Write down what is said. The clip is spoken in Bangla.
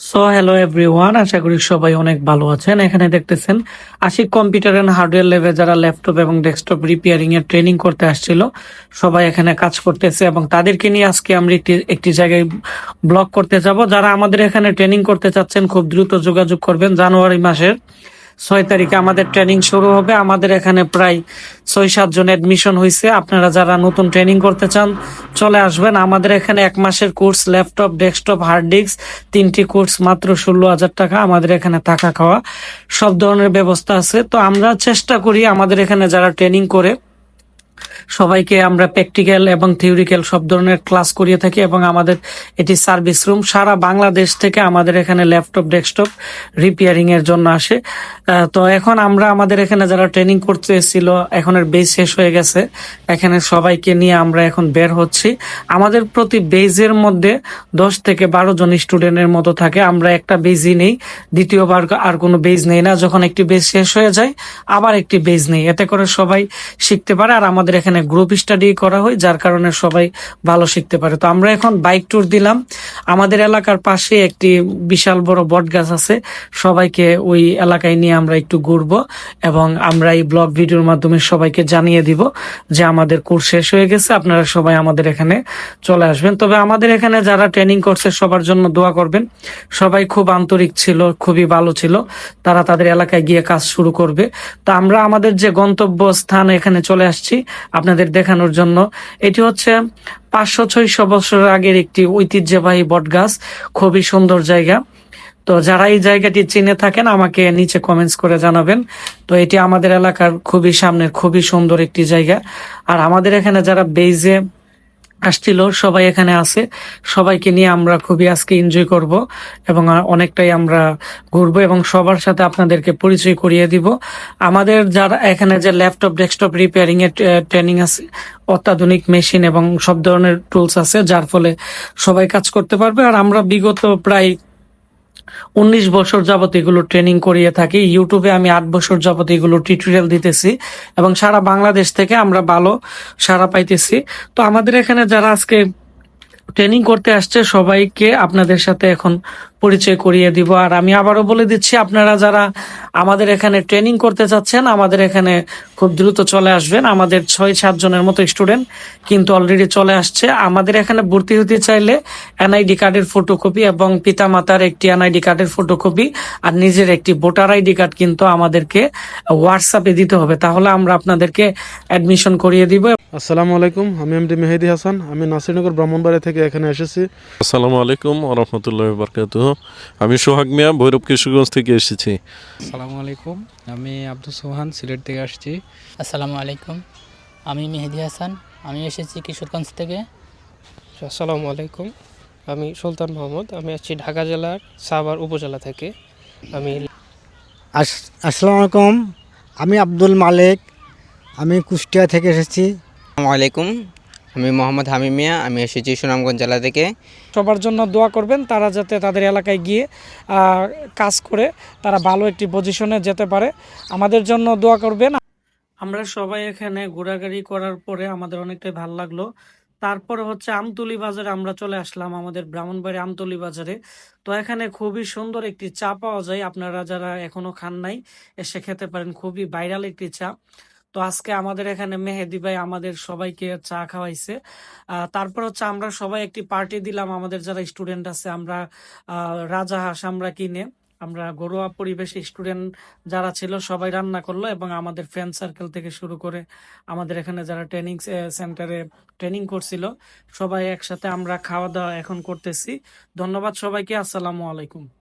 সো হ্যালো এভরিওয়ান, আশা করি সবাই অনেক ভালো আছেন। এখানে দেখতেছেন আশিক কম্পিউটার অ্যান্ড হার্ডওয়্যার ল্যাবে যারা ল্যাপটপ এবং ডেস্কটপ রিপেয়ারিং এর ট্রেনিং করতে আসছিল, সবাই এখানে কাজ করতেছে এবং তাদেরকে নিয়ে আজকে আমরা একটি জায়গায় ব্লগ করতে যাব। যারা আমাদের এখানে ট্রেনিং করতে চাচ্ছেন খুব দ্রুত যোগাযোগ করবেন। জানুয়ারি মাসের 6 তারিখে আমাদের ট্রেনিং শুরু হবে। আমাদের এখানে প্রায় 6-7 জন অ্যাডমিশন হয়েছে। আপনারা যারা নতুন ট্রেনিং করতে চান চলে আসবেন। আমাদের এখানে 1 মাসের course, laptop, desktop, hard disk, 3টি কোর্স মাত্র 16,000 টাকা। আমাদের এখানে থাকা খাওয়া সব ধরনের ব্যবস্থা আছে। তো আমরা চেষ্টা করি আমাদের এখানে যারা ট্রেনিং করে সবাইকে আমরা প্র্যাকটিক্যাল এবং থিওরিক্যাল সব ধরনের ক্লাস করিয়ে থাকি এবং আমাদের এটি সার্ভিস রুম। সারা বাংলাদেশ থেকে আমাদের এখানে ল্যাপটপ, ডেস্কটপ রিপেয়ারিং এর জন্য আসে। তো এখন আমরা আমাদের এখানে যারা ট্রেনিং করতে এসেছিল, এখনের বেজ শেষ হয়ে গেছে। এখানে সবাইকে নিয়ে আমরা এখন বের হচ্ছি। আমাদের প্রতি বেজের মধ্যে 10 থেকে 12 জন স্টুডেন্টের মতো থাকে। আমরা একটা বেজই নেই, দ্বিতীয়বার আর কোনো বেজ নেই না। যখন একটি বেজ শেষ হয়ে যায় আবার একটি বেজ নেই, এতে করে সবাই শিখতে পারে। আর আমাদের এখানে গ্রুপ স্টাডি করা হয়, যার কারণে সবাই ভালো শিখতে পারে। তো আমরা এখন বাইক ট্যুর দিলাম। আমাদের এলাকার পাশে একটি বিশাল বড় বট গাছ আছে, সবাইকে ওই এলাকায় নিয়ে আমরা একটু ঘুরবো এবং আমরা এই ব্লগ ভিডিওর মাধ্যমে সবাইকে জানিয়ে দিব যে আমাদের কোর্স শেষ হয়ে গেছে, আপনারা সবাই আমাদের এখানে চলে আসবেন। তবে আমাদের এখানে যারা ট্রেনিং করছে সবার জন্য দোয়া করবেন। সবাই খুব আন্তরিক ছিল, খুবই ভালো ছিল। তারা তাদের এলাকায় গিয়ে কাজ শুরু করবে। তো আমরা আমাদের যে গন্তব্য স্থান এখানে চলে আসছি আপনাদের দেখানোর জন্য। এটি হচ্ছে 500-600 বছর আগের একটি ঐতিহ্যবাহী বটগাছ, খুবই সুন্দর জায়গা। তো যারা এই জায়গাটি চিনে থাকেন আমাকে নিচে কমেন্টস করে জানাবেন। তো এটি আমাদের এলাকার খুবই সামনের খুবই সুন্দর একটি জায়গা। আর আমাদের এখানে যারা বেইজে আসছিল সবাই এখানে আছে, সবাইকে নিয়ে আমরা খুবই আজকে এনজয় করব এবং অনেকটাই আমরা ঘুরবো এবং সবার সাথে আপনাদেরকে পরিচয় করিয়ে দিব। আমাদের যারা এখানে যে ল্যাপটপ, ডেস্কটপ রিপেয়ারিং এর ট্রেনিং আছে, অত্যাধুনিক মেশিন এবং সব ধরনের টুলস আছে, যার ফলে সবাই কাজ করতে পারবে। আর আমরা বিগত প্রায় 19 বছর যাবত এগুলো ট্রেনিং করিয়ে থাকি। ইউটিউবে আমি 8 বছর যাবত এগুলো টিউটোরিয়াল দিতেছি এবং সারা বাংলাদেশ থেকে আমরা ভালো সাড়া পাইতেছি। তো আমাদের এখানে যারা আজকে ট্রেনিং করতে আসছে সবাইকে আপনাদের সাথে এখন পরিচয় করিয়ে দিব। আর আমি আবারও বলে দিচ্ছি, আপনারা যারা আমাদের এখানে ট্রেনিং করতে চাচ্ছেন আমাদের এখানে খুব দ্রুত চলে আসবেন। আমাদের 6-7 জনের মতো স্টুডেন্ট কিন্তু অলরেডি চলে আসছে। আমাদের এখানে ভর্তি হতে চাইলে এনআইডি কার্ডের ফটোকপি এবং পিতামাতার একটি এনআইডি কার্ডের ফটোকপি আর নিজের একটি ভোটার আইডি কার্ড কিন্তু আমাদেরকে হোয়াটসঅ্যাপে দিতে হবে, তাহলে আমরা আপনাদেরকে অ্যাডমিশন করিয়ে দিব। আসসালামু আলাইকুম, আমি এমডি মেহেদি হাসান। আমি নাসিরনগর ব্রাহ্মণবাড়ি থেকে এখানে এসেছি। আসসালামু আলাইকুম ওরহমতুল্লাহ বারকাতুহ। আমি সোহাগ মিয়া, ভৈরব কিশোরগঞ্জ থেকে এসেছি। আসসালামু আলাইকুম, আমি আব্দুল সোহান, সিলেট থেকে আসছি। আসসালামু আলাইকুম, আমি মেহেদি হাসান, আমি এসেছি কিশোরগঞ্জ থেকে। আসসালামু আলাইকুম, আমি সুলতান মোহাম্মদ, আমি আসছি ঢাকা জেলার সাভার উপজেলা থেকে। আমি আসসালামু আলাইকুম, আমি আব্দুল মালিক, আমি কুষ্টিয়া থেকে এসেছি। আসসালামু আলাইকুম, আমি মোহাম্মদ হামিম মিয়া, আমি এসেছি সুনামগঞ্জ জেলা থেকে। সবার জন্য দোয়া করবেন, তারা যাতে তাদের এলাকায় গিয়ে কাজ করে তারা ভালো একটি পজিশনে যেতে পারে। আমাদের জন্য দোয়া করবেন। আমরা সবাই এখানে ঘোরাঘুরি করার পরে আমাদের অনেকটাই ভালো লাগলো। তারপরে হচ্ছে আমতলী বাজারে আমরা চলে আসলাম, আমাদের ব্রাহ্মণবাড়ি আমতলী বাজারে। তো এখানে খুবই সুন্দর একটি চা পাওয়া যায়, আপনারা যারা এখনো খান নাই এসে খেতে পারেন, খুবই ভাইরাল একটি চা। তো আজকে আমাদের এখানে মেহেদি ভাই আমাদের সবাইকে চা খাওয়াইছে। তারপর হচ্ছে আমরা সবাই একটি পার্টি দিলাম, আমাদের যারা স্টুডেন্ট আছে আমরা রাজাহাঁস আমরা কিনে আমরা ঘরোয়া পরিবেশে স্টুডেন্ট যারা ছিল সবাই রান্না করলো এবং আমাদের ফ্রেন্ড সার্কেল থেকে শুরু করে আমাদের এখানে যারা ট্রেনিং সেন্টারে ট্রেনিং করছিল সবাই একসাথে আমরা খাওয়া দাওয়া এখন করতেছি। ধন্যবাদ সবাইকে, আসসালামু আলাইকুম।